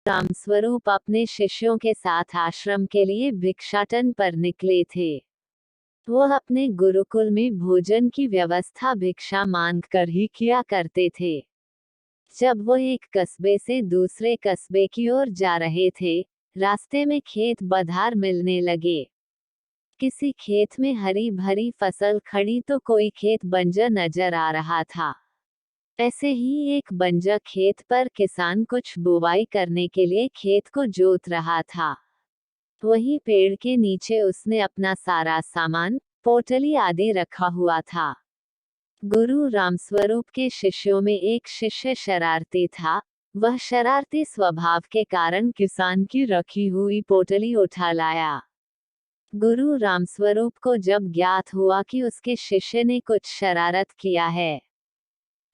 रामस्वरूप अपने शिष्यों के साथ आश्रम के लिए भिक्षाटन पर निकले थे। वो अपने गुरुकुल में भोजन की व्यवस्था भिक्षा मांगकर ही किया करते थे। जब वो एक कस्बे से दूसरे कस्बे की ओर जा रहे थे, रास्ते में खेत बधार मिलने लगे। किसी खेत में हरी भरी फसल खड़ी तो कोई खेत बंजर नजर आ रहा था। ऐसे ही एक बंजर खेत पर किसान कुछ बुवाई करने के लिए खेत को जोत रहा था। वहीं पेड़ के नीचे उसने अपना सारा सामान, पोटली आदि रखा हुआ था। गुरु रामस्वरूप के शिष्यों में एक शिष्य शरारती था। वह शरारती स्वभाव के कारण किसान की रखी हुई पोटली उठा लाया। गुरु रामस्वरूप को जब ज्ञात हुआ कि उसके शिष्य ने कुछ शरारत किया है,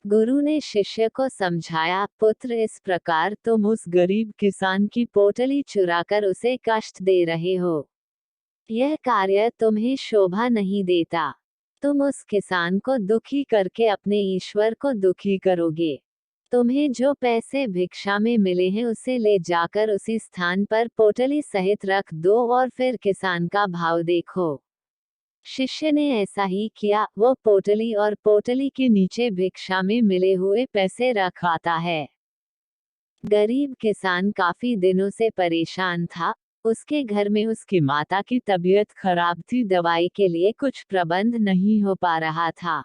गुरु ने शिष्य को समझाया, पुत्र इस प्रकार तुम उस गरीब किसान की पोटली चुराकर उसे कष्ट दे रहे हो। यह कार्य तुम्हें शोभा नहीं देता। तुम उस किसान को दुखी करके अपने ईश्वर को दुखी करोगे। तुम्हें जो पैसे भिक्षा में मिले हैं उसे ले जाकर उसी स्थान पर पोटली सहित रख दो और फिर किसान का भाव देखो। शिष्य ने ऐसा ही किया। वो पोटली और पोटली के नीचे भिक्षा में मिले हुए पैसे रख आता है। गरीब किसान काफी दिनों से परेशान था। उसके घर में उसकी माता की तबीयत खराब थी, दवाई के लिए कुछ प्रबंध नहीं हो पा रहा था।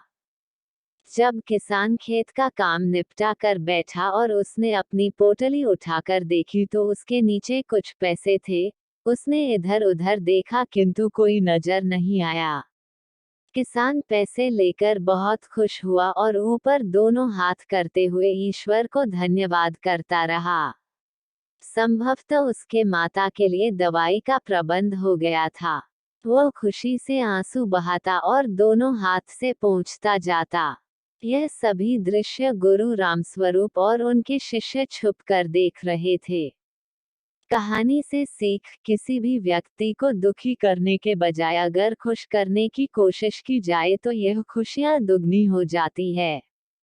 जब किसान खेत का काम निपटा कर बैठा और उसने अपनी पोटली उठाकर देखी तो उसके नीचे कुछ पैसे थे। उसने इधर उधर देखा किंतु कोई नजर नहीं आया। किसान पैसे लेकर बहुत खुश हुआ और ऊपर दोनों हाथ करते हुए ईश्वर को धन्यवाद करता रहा। संभवतः उसके माता के लिए दवाई का प्रबंध हो गया था। वो खुशी से आंसू बहाता और दोनों हाथ से पोंछता जाता। यह सभी दृश्य गुरु रामस्वरूप और उनके शिष्य छुपकर देख रहे थे। कहानी से सीख, किसी भी व्यक्ति को दुखी करने के बजाय अगर खुश करने की कोशिश की जाए तो यह खुशियां दुगनी हो जाती है।